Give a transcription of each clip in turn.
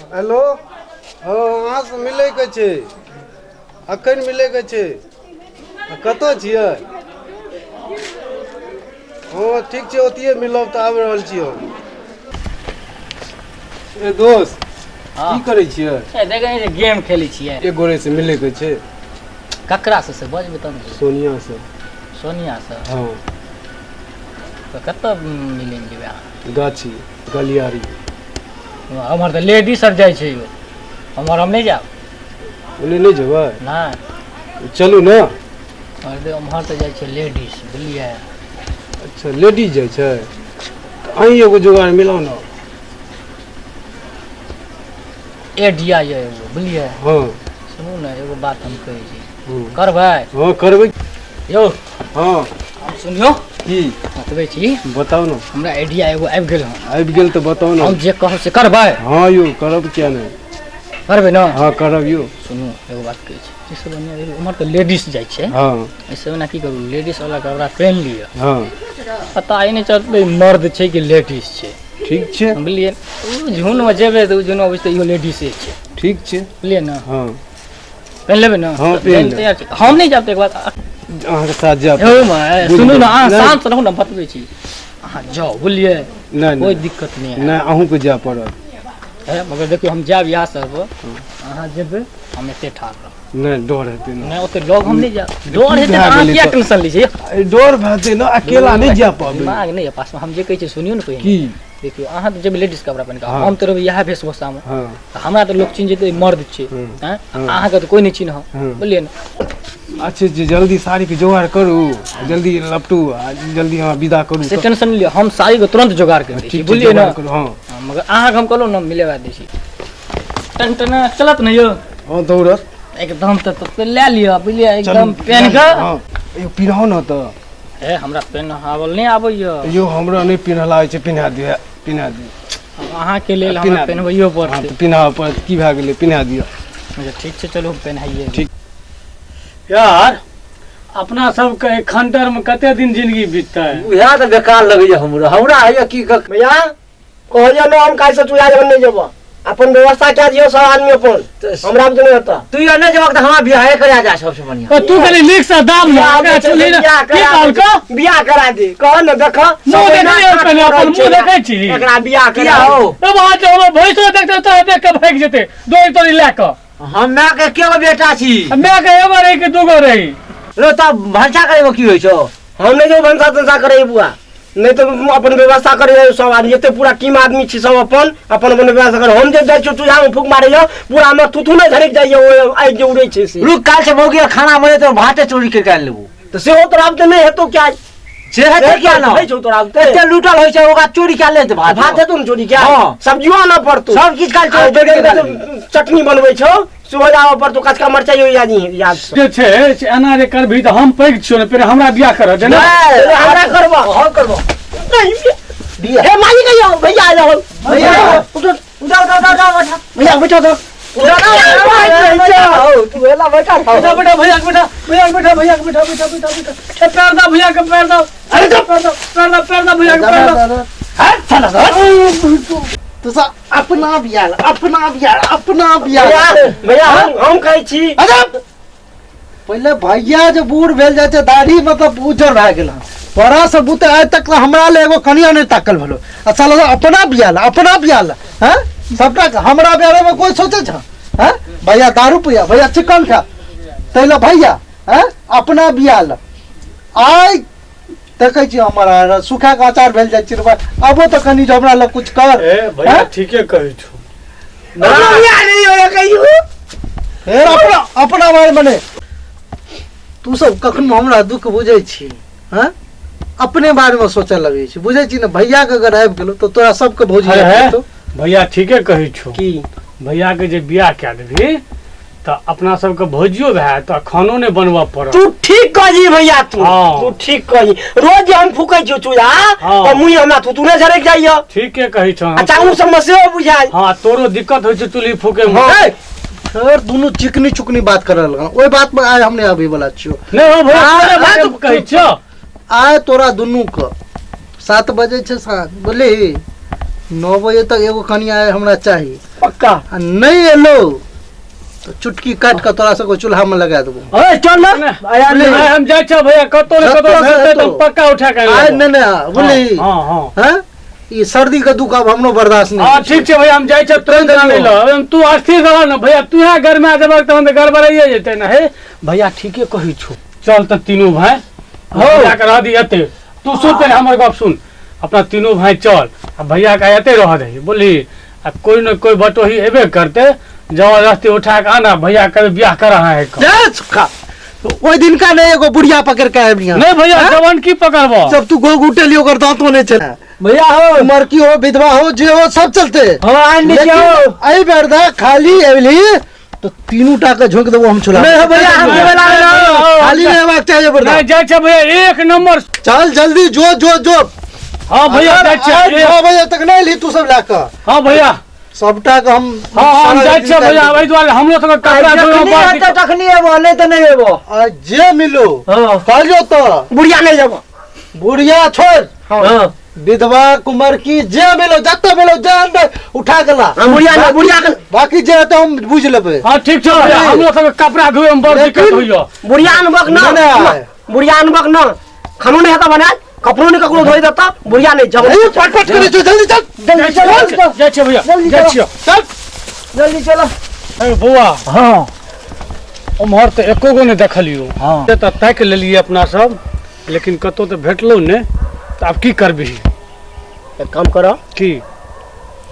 Hello अहाँ से मिले के छै अखन मिले के छै कतऽ छियै हाँ ठीक छै ओतिए मिलब तऽ आबि रहल छी हम ए दोस्त की करै छियै देखे गेम खेलै छियै एक गोरे से मिले के छै ककरा से बजबै तब सोनिया से सोनिया से हाँ तो कतऽ मिलै जेबै अहाँ गाछी गलियारी हमर तऽ लेडीज सब जाइ छै हमर हम नहीं जाब ओने नहीं जेबै नहीं चलू ना अरे उम्हर तऽ जाइ छै लेडीज बुझलियै अच्छा लेडीज जाइ छै अहीं एगो जुगाड़ मिलाउ ना एडिया ये एगो बुझलियै हाँ सुनू ने एगो बात हम कहै छी करबै हाँ करबै यौ हाँ सुनियो की बतबै छी बताउ ना हमरा आइडिया एगो आबि गेल हँ आबि गेल तऽ बताउ ना हम जे कहब से करबै हाँ यौ करब किया नहीं करबै ना हाँ करब यौ सुनू एगो बात कहै छी जैसे बढ़िया उम्हर तऽ लेडीज जाइ छै हाँ ऐसे ना की करू लेडीज वाला कपड़ा पहन लिअ हाँ पता ही नहीं चलतै मर्द छै कि लेडीज छै ठीक छै बुझलियै ओ झुनमे जेबै तऽ ओ झुनमे बुझतै इहो लेडीजे छै ठीक छै बुझलियै ने हाँ पहन लेबै ने हाँ, पहन लेब। तैयार छै हम नहीं जाब तऽ एक बात अहाँके साथ जायब यौ सुनू ने अहाँ नहीं, शांत रहू ने बतबै छी अहाँ जाउ बुझलियै नहीं कोई नहीं दिक्कत नहीं है नहीं अहूँके जाय पड़त है मगर देखियो हम जाब यहाँ सब अहाँ जेबै हम एते ठाड़ रहब नहीं डर हेतै ना नहीं ओते लोग हम नहीं जाब डर हेतै अहाँ किया टेंशन लै छियै डर हेतै ना अकेला नहीं जा पाबै दिमाग नहीं है पास में हम जे कहै छी सुनियो ने पहिने की देखियो अहाँ तऽ जेबै लेडीज कपड़ा पहिन के हाँ। हम तऽ रहबै इएह वेशभूषामे हाँ तऽ हमरा तऽ लोग चिन्ह जेतै मर्द छै हैं अहाँके तऽ कोई नहीं चिन्ह हाँ। बुझलियै ने अच्छा जी जल्दी साड़ी के जोगाड़ करू जल्दी लपटू आ जल्दी हाँ विदा करू से टेंशन लियो हम साड़ी के तुरंत जोगाड़ कर दै छी ठीक छै बुझलियै ने जोगाड़ करू हाँ हाँ, मगर अहाँके हम कहलहुँ ने मिलेबा दै छी टन टन चलत ने यौ हाँ दौड़त एकदम तऽ लए लिअ बुझलियै एकदम चलू, पेन के हाँ एगो पिन्हौ ना तऽ हे हमरा पेन हावल नहीं आबैया यो हमरा नहीं पिन्हला होइ छै पिन्हा दिअ पिन्हा दिअ अहाँके लेल हमरा पिन्हा दिअ। पेनबैयो हाँ पड़तै तऽ पिन्हा पड़त की भए गेलै पिन्हा दिअ अच्छा ठीक छै चलू पेनहाइए ठीक। यार अपना सबके खंडर में कते दिन जिंदगी बीततै उहे तऽ बेकार लगैया हमरा हैया की भैया कहलिया ना हम काहे से चूल्हा जब नहीं जेबो अपन व्यवस्था क्या दियो सब आदमी अपन हमरा तो नहीं होता तू या नहीं जब हमरा बियाह करा जा सबसे बढ़िया तू खाली नीक से दाम ना आगे चली ना की कहल का बियाह करा दे कह न देख मुंह देखै पहले अपन मुंह देखै छी एकरा बियाह किया करा हो अब आ जाओ भैंसो देखते तो देख के भाग जेते दोई तोरी ले के हम मैं के केगो बेटा छी मैं के एगो रही के दूगो रही रो तब भंसा करे की होय छो हम नहीं जो भंसा तंसा करे बुआ नहीं तो अपन व्यवस्था करे सब आदमी जते पूरा टीम आदमी छी सब अपन अपन अपन व्यवस्था करे हम जे जाय छी चूल्हा में फूक मारे यो पूरा में थुथु नहीं झरक जाइयो आइ जे उड़े छै से रुक काल से भोगिया खाना बने तो भाते चोरी के कर लेबू तो से हो तो रात नहीं है तो क्या से है क्या ना है तो रात एते लूटल होय छै ओका चोरी कर ले भात भात है तुम चोरी क्या हाँ। सब्जियों ना पड़तो सब चीज काल चोरी चटनी बनबै छौ सुबह जाओ पर तो कचका मरचाई हो याद से जे छै से एना रे करभी त हम पैग छियो ने फिर हमरा बियाह कर दे ना हमरा करबा हम करबो नहीं ए मालिक आयो भैया आ जाओ भैया उधर भैया बैठो तो तू एला बैठा बेटा बेटा भैया के बेटा भैया के बेटा पैर दा भैया के पैर दा अरे पैर दा भैया के पैर दा हट चला तो सा अपना बियाल भैया हम कहै छी पहले भैया जो बूढ़ भेल जाय छै दाढ़ी मतलब उजर भए गेल बड़ा से बुते आइ तक हमरा ले एगो कनिया नहीं ताकल भलो अच्छा लगा अपना बियाल हैं सबटा हमरा बारे में कोई सोचे छ हैं भैया दारू पिया भैया चिकन खा तैला भैया हैं अपना बियाल आइ देखै छी हमरा सूखा के अचार भेल जाय छै अबो तो कनी जो हमरा लग कुछ कर ए भैया ठीके कहै छौ बियाह नहीं होय कहियो फेर अपना बारे में नहीं तू सब कखनो हमरा दुख बुझै छी हैं अपने बारे में सोचे लगे छी बुझै छी ना भैया के अगर आबि गेलो तो तोरा सबके भौजी है भैया ठीके कहै छौ की भैया के जे बियाह कए देबही त अपना सबके भोजियो भए त खानो ने बनबऽ पड़त तू ठीक कही भैया तू हाँ। तू ठीक कही रोज हम फूकै छी चूल्हा हाँ। और मुंह हमरा थुथु नहीं झरक जाइयो ठीके कहै छौ अच्छा उ समस्या बुझाई हाँ तोरो दिक्कत होइ छै चुल्ही फूके में हाँ। फिर दोनों चिकनी चुकनी बात करे लगा ओई बात में आय हमने अभी बोला छियो नहीं हो भैया हाँ, तोरे बारे में हाँ, कहै छौ आय तोरा दुनू क 7 बजे छे साँझ बोली 9 बजे तक एगो कनिया हमरा चाहिए। पक्का आ नहीं एलो तो चुटकी काट के तोरा सबको चूल्हा में लगा देबो। अरे चल ना आया नहीं, नहीं हम जाइ छ भैया कतो ने कतो भेटते तो पक्का उठा के आइ नहीं नहीं बोली हां हां हैं ई सर्दी के दुख अब हमनो बर्दाश्त नहीं। हां ठीक छै भैया हम जाइ छ तुरंत ले लो। हम तू अस्थिर रह न भैया, तू यहाँ घर में आ जेबा त हम गड़बड़ाइए जेते न। हे भैया ठीके कहि छु, चल त तीनों भाई हो जा के रह दी एते। तू सुन पे हमर गप सुन, अपना तीनों भाई चल आ भैया का एते रह दे बोली। आ कोई न कोई बटोही एबे करते, जबरदस्ती उठा के आना भैया कभी ब्याह कर रहा है। जय सुखा तो ओइ दिन का नहीं एगो बुढ़िया पकड़ के आबिया। नहीं भैया जवान की पकड़बो, जब तू गोग उठेली ओकर दांतो नहीं चला। भैया हो उमर की हो विधवा हो जे हो सब चलते। हां आइ नीचे हो। आई बेरदा खाली एवली तो तीनों टाका झोंक देबो हम चुला। नहीं हो भैया हम देवे लागल। खाली नहीं हेबाक चाहिए बेरदा। नहीं जाइ छ भैया एक नंबर। चल जल्दी जो जो जो। हां भैया जाइ छ 9 बजे तक नहीं ली तू सब लाका। हां भैया सबटा के हम हम जाइ छ भैया। ओइ दुआरे हमरो सब कपड़ा धोए बाकी तखनी एबो नहीं तो नहीं एबो। आ जे मिलो हां कहलियो तो बुढ़िया नहीं जाबो। बुढ़िया छोड़ हां विधवा कुमार की जे मिलो जत्ता मिलो जान दे उठा के ला। बुढ़िया के बाकी जे तो हम बुझ लेबे। हां ठीक छ भैया, हमरो सब कपड़ा धोए में बड़ दिक्कत होइयो। बुढ़िया अनबक ना बुढ़िया अनबक ना खानो नहीं हेता बना कपड़ों नहीं ककरो धोई देता बुढ़िया नहीं जाबो। ए पट पट करे जो जल्दी चल जल्दी चलो जाइ छ भैया जल्दी जाइ चलो। छ चल। जल्दी चलो। ए बौआ हाँ उम्हर तो एको गो नहीं देखलियो। हाँ। से तो तक लेलिए अपना सब, लेकिन कतो तो भेटलो ने। तो अब की करबी? एक काम करो की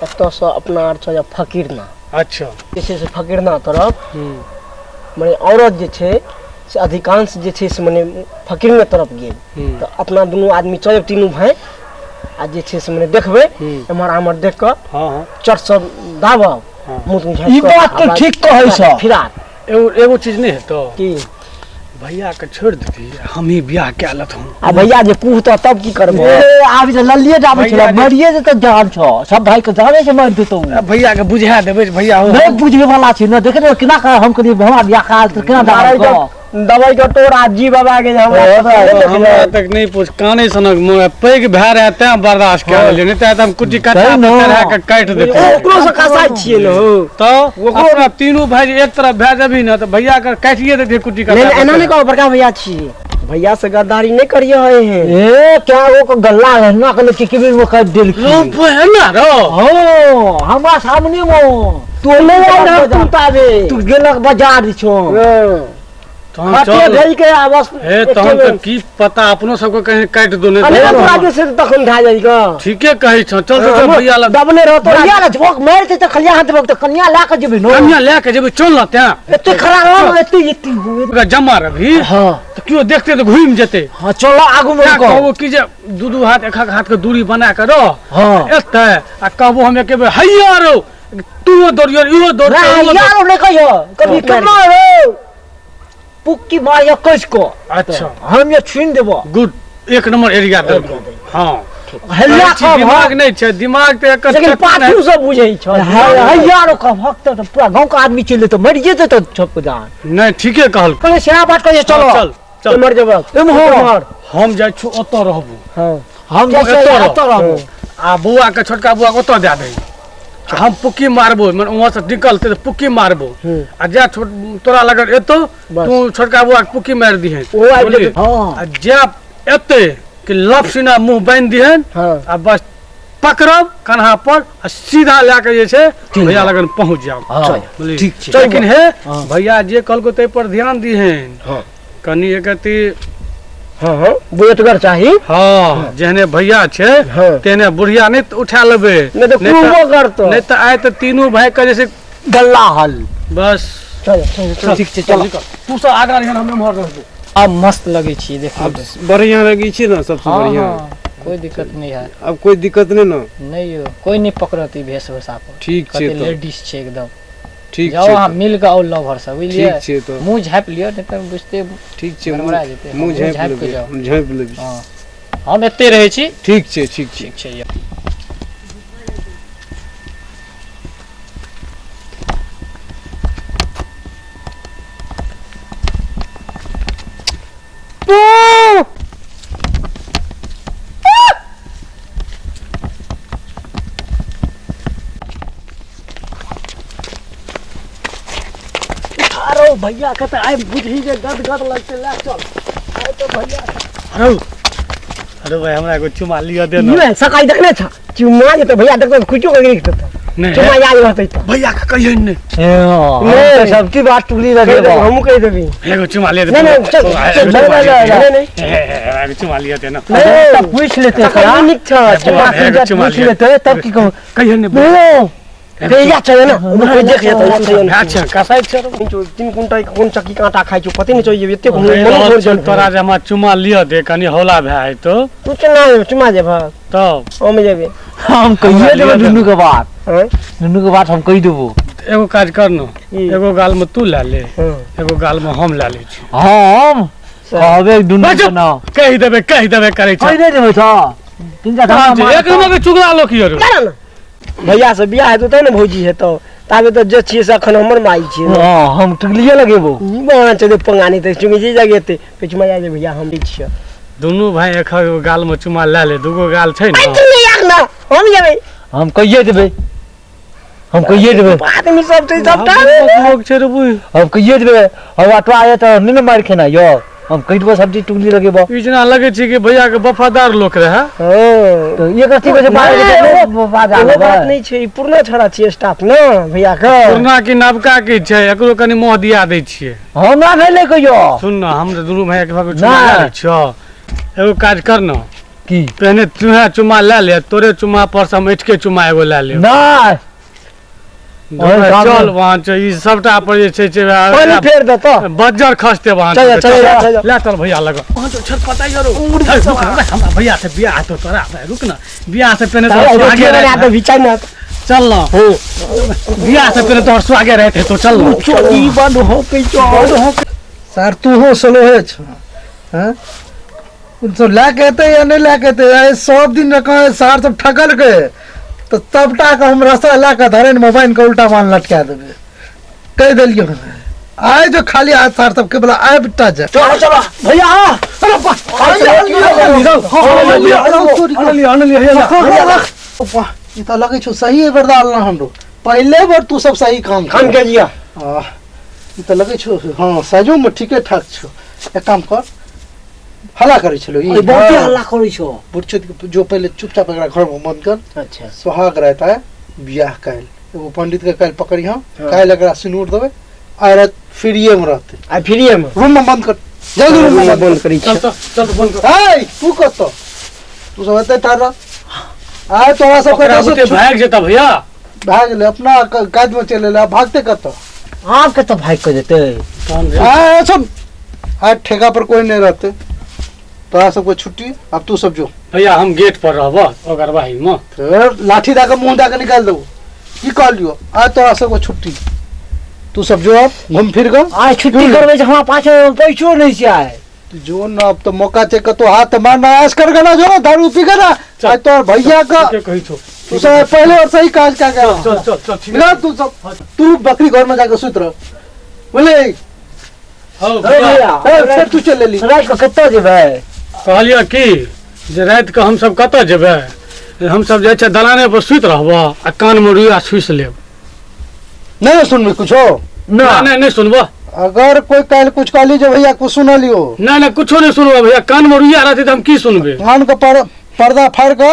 एतो से अपना अर्थ या फकीर ना अच्छा जैसे से फकीर ना तरफ हम्म, माने औरत जे छै से अधिकांश जे छै से माने फकीर में तरफ गेल। हम्म, तो अपना दोनों आदमी चल तीनों भाई आ जे छै से माने देखबे एमहर आमहर देख के हाँ हाँ चट सब दाबब हाँ। मुंह तुम ई बात तो ठीक कहै छ। फिरात एगो एगो चीज नहीं है तो की भैया के छोड़ देती, हम ही ब्याह क्या लत हूँ। आ भैया जे पूछता तब की करबो। ए आबि त लल्लिए जाबै भैया छ जे- मरिए जे त जान छ सब भाई के जाने से मार देतौ। भैया के बुझा देवे भैया हो। नहीं बुझे वाला छै न देखे केना का हम करी हमरा बियाह काल त केना जाबै दवाई का टोरा जी बाबा के हमरा तक नहीं पूछ काने सनक मोह पैग भै रहे त बर्दाश्त कर ले, नहीं त हम कुटी काटा सही न। रह के काट देते। ओकरो से कसाई छिए न हो। तो अपना तीनों भाई एक तरफ भै जबी न तो भैया के काटिए देते कुटी नहीं काटा। एना नहीं कहो बड़का भैया छिए, भैया से गद्दारी नहीं करिए हैं। ए क्या वो को गल्ला है ना कने किकबी में कर देल की। रूप है ना रो। हो हमरा सामने मो तू नहीं आ तू ताबे तू गेलक बाजार छो। तो हम खाते चल भेज के बस हे तो हम तो की पता अपनो सबको कहीं काट दो नहीं अरे तो तोरा के से तखन धा जाएगा। ठीके कही छ। चल तो भैया ला दबने रह तो भैया ला झोक मार दे त खलिया हाथ बक त कन्या ला के जेबी नो। कन्या लेके जेबे चल ना त्या एते खरा रह एते एते हुए। जमा रही हां तो क्यों देखते तो घूम जेते। हां चलो आगू में क्या को। कहबो कि जे दू हाथ एक हाथ के दूरी बना के रह हां एते आ कहबो हम एके बेर हैया रो तू दौड़ियो इहो दौड़ यार ने कहियो कभी कमा रो पुक्की मारिया कस को। अच्छा हम ये छीन देबो। गुड एक नंबर एरिया दे। हां हल्ला का दिमाग नहीं छै, दिमाग ते एक लेकिन पाछू से बुझै छ। है यार का भक्त तो पूरा गांव का आदमी चले तो मर जेते तो छप जान। नहीं ठीके कहल। कने से बात कहिए चलो चल चल मर जब तुम हो हम जाय छु ओतो रहबो। हां हम तो जैसे एतो रह। आता रहबो। आ बुआ के छोटका बुआ के ओतो दे दे। हम पुक्की मारबो मन वहां से निकलते तो पुक्की मारबो। आ जा तोरा लगन एतो बस। तू छोटका बुआ के पुक्की मार दिहे। ओ आबि बोलिए। जेतै। हां आ जा एते कि लपसीना मुंह बांध दिहन हां आ बस पकड़ब कन्हा पर आ सीधा लेके जे छै भैया लगन पहुंच जाओ। हां बोलिए। ठीक छै। लेकिन हे हाँ। भैया जे कल को ते पर ध्यान दिहन। हाँ। कनी एकती हां बुएटगर चाही। हाँ जेहने भैया छै हाँ। तेने बुढ़िया नहीं तो उठा लेबे। नहीं तो प्रूवो करतो। नहीं तो आए तो तीनों भाई का जैसे गल्ला हल। बस चल ठीक छै चलो। तू सब आगा रहियन हमें मोहर रहबो। अब मस्त लगे छी देखिए। बढ़िया लगी छी ना सबसे हाँ बढ़िया। हाँ कोई दिक्कत नहीं है। अब कोई दिक्कत नहीं ना। नहीं हो कोई नहीं पकड़ती वेशभूषा पर। ठीक छै कते तो लेडीज छे एकदम। ठीक जाओ छै हम मिल के आओ लवर सब बुझलिए। ठीक छै तो मुंह झाँप लियो नहीं तो बुझते ठीक छै गड़बड़ा जेतै। मुंह मुँह झाँपि झाँपि के लेबै जाओ। हम झाँपि लेबै। हाँ हम एते रहे छी। ठीक छै ठीक छै। ठीक छै ये। अरे भैया के तो आई बुझी जे गद गद लगते ला चल आई तो भैया अरे भाई हमरा एगो चुमा लिया दे ना ये सकाई देखने था चुम्मा जे तो भैया देखते कुछो के गिरत था नहीं चुम्मा याद रहते तो भैया का कहियो ने नहीं सबकी बात टुकली लगे बा हम कह देबी एगो चुमा लिया दे नहीं नहीं चल नहीं एगो चुमा लिया दे ना तब पूछ लेते हैं सकाई निक था चुम्मा की जब पूछ लेते हैं तब की कहूं कहियो ने भैया चाहिए ना उनको देख लेता अच्छा कसाई छ तीन कुंटा कौन चक्की कांटा खाइ छु पते नहीं चाहिए एते मन छोड़ तोरा जे हम चुमा लिया दे कनी हौला भाई तो तू चना चुमा जे भा तब ओ में जेबे हम कहिए देबो दुनू के बात हैं दुनू के बात हम कहि देबो एगो काज कर न एगो गाल में तू ला ले एगो गाल में हम ला ले छी हम कहबे दुनू के ना कहि देबे करे छ कहि दे देबो छ तीन चार एक नंबर के चुगला लोग की रो ना भैया से बियाह है तो ना भौजी है तो ताबे तो जे छिए से अखन हमर माई छिए हां हम टुकलिए लगेबो ई बना चले पंगानी त चुमी जे जगे ते पिछमा जा भैया हम दी छिए दोनों भाई एक गाल में चुमा ला ले दूगो गाल छै आई न तू नहीं आग ना हम जेबे हम कहिए देबे हम कहिए देबे आदमी सब ते सबटा लोग छै रे बुई हम कहिए देबे अब आटवा आए तो नहीं मार खेना यो हम कहि देबो सब्जी टुकली लगेबो इजना लगे छै कि भैया के वफादार लोग रहे हां तो ये कथि से बात वो बात नहीं छै पुरना छड़ा छिए स्टाफ ना भैया का पुरना की नवका की छै एकरो कनी मोह दिया दै छियै हमरा नहीं ले कहियो सुन न हम दुनू भाई एक भाग चुमा ला ले छ एगो काज कर न की पहले तुहे चुमा ला ले तोरे चुमा पर से हम के चुमा एगो ला ले नहीं चल वहां छै ई सबटा पर जे छै पानी फेर दे तो बज्जर खसते वहां चल ला चल भैया लगा वहां तो छत पता करो हमरा भैया से बियाह तो तोरा रुक न बियाह से पहले तो आगे रहे तो विचार ना चल न बियाह से पहले तो स्वागे रहते तो चल न ई बंद हो के जो सर तू हो स्लो है हैं तो ला कहते या नहीं ला कहते ये सब दिन रखा सार सब ठगल के तो सबटा का हम रास्ता ला के धरे मोबाइल का उल्टा मान लटका देबे कह दिलियो आए जो खाली हाथ सार सब के बोला आए बिट्टा जा चलो चलो भैया ये तो लगे छो सही है बरदाल ना हमरो पहले बार तू सब सही काम खान के जिया ये तो लगे छो हां सजो में ठीके ठाक छो एक काम कर हल्ला करे छलो ई बहुत हल्ला करै छो बुढ़छो जो पहले चुपचाप एकरा घर में बंद कर अच्छा सुहाग रहता है ब्याह कैल एगो पंडित के कैल पकड़ी हम कैल एकरा सिनूर देबे आरत फ्रीए में रहते आ फ्रीए में रूम में बंद कर जल्दी रूम में बंद करी चल चल बंद कर ए तू कत तू सब एते ठाड़ा आए तोरा सब ओकरा के बुते भाग जेता भैया भाग ले अपना काज में चले ले भागते कत आप के तो भाग कर देते आ सुन आज ठेका पर कोई नहीं रहते तोरा सबको छुट्टी अब तू सब जो भैया हम गेट पर रहब अगरवाही में फिर लाठी दा के मुंह दा के निकाल दो की कह लियो आज तोरा सबको छुट्टी तू सब जो अब घूम फिर गो आज छुट्टी करबे हमरा पाछे पैसो नहीं चाहे जो ना अब तो मौका चेक तो हाथ मारना ऐश कर ना जो ना दारू पी ना आज तो भैया का के कहि छो तू सब पहले और सही काज क्या कर चल चल चल ठीक ना तू सब तू बकरी घर में जाकर सुत रह बोले हो भैया फिर तू चल ले ली रात को कत्तो जेबे कहलिए कि जे रात के हम सब कतऽ जेबै हम सब जाइ छै दलाने पर सुति रहब आ कान में रुइया सुइस लेब नहीं सुन कुछ हो ना नहीं सुनबो अगर कोई कल कुछ कह लीजिए भैया कुछ सुना लियो नहीं कुछो नहीं सुनबो भैया कान में रुइया रहते तो हम की सुनबे कान का पर्दा फाड़ के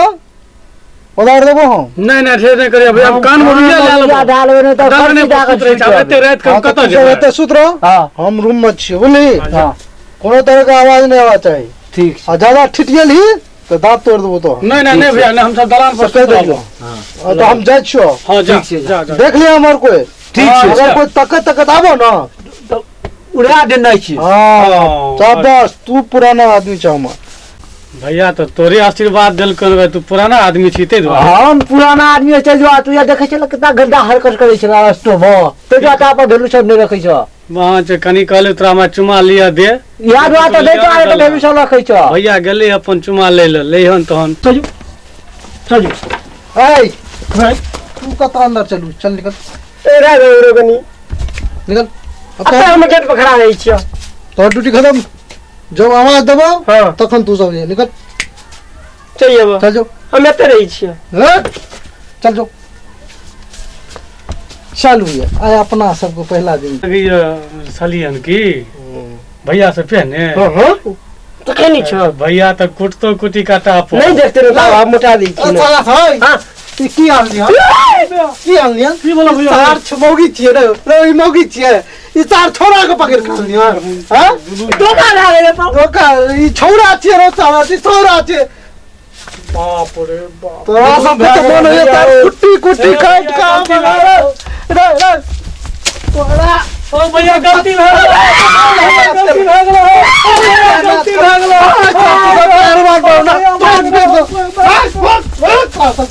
उधार देबो हम नहीं ठेर नहीं करिए भैया हम कान में रुइया ला लेबो डालबे नहीं तो दलाने पर सुति रहै छै एते रात के हम कतऽ जेबै एते सुत रहो हां हम रूम में छी बोली हां कोनो तरह का आवाज नहीं आवा चाहिए ठीक और ज्यादा ठिठियल ही तो दांत तोड़ देबो तो नहीं भैया नहीं हम सब दलान पर सब कह सुति दियो रहब तो हम जाय छियो हां जा ठीक छै, जा देख लिया हमार कोई ठीक छै, अगर अच्छा। कोई तकत आबो ना उड़ा देना छी हां शाबाश तू पुराना आदमी छ हमर भैया तो तोरे आशीर्वाद देल कर तू पुराना आदमी छी ते दुआरे हम पुराना आदमी छै जो तू या देखे छल कितना गंदा हरकत करे छल रास्तो में तो जो आता पर भेलू सब नहीं रखे छ वहां से कनी कहले तोरा हमरा चुमा लिया दे याद बात दे तो आए तो भेलू सब रखे छ भैया गेले अपन चुमा ले लेहन तहन चल ए तू कत अंदर चलू चल निकल ए रे रे गनी निकल अब हम गेट पर खड़ा रही छियो तो ड्यूटी खत्म जब आवाज दबो हां तखन तू सब निकल चाहिए बा चल जो हम एते रही छियो हैं? चल जो चलू ये आय अपना सबको पहला दिन अभी सलियन की भैया से पहने तो कहनी छो भैया तो कुटतो कुटी काटा पर नहीं देखते रे बाबा आप मोटा दी छी अच्छा है हां ई की हाल लिया की हाल लिया की बोला भैया चार छमौगी छिए रे ई मौगी छिए ई चार छोरा के पकड़ खा लिया हां धोखा लागे रे पाऊ धोखा ई छोरा छिए रे चावा ई छोरा छिए बाप रे बाप तोरा सब तो बोल ये तार कुट्टी कुट्टी काट का रे रे तोरा ओ भैया गलती हो गलती हो गलती हो गलती हो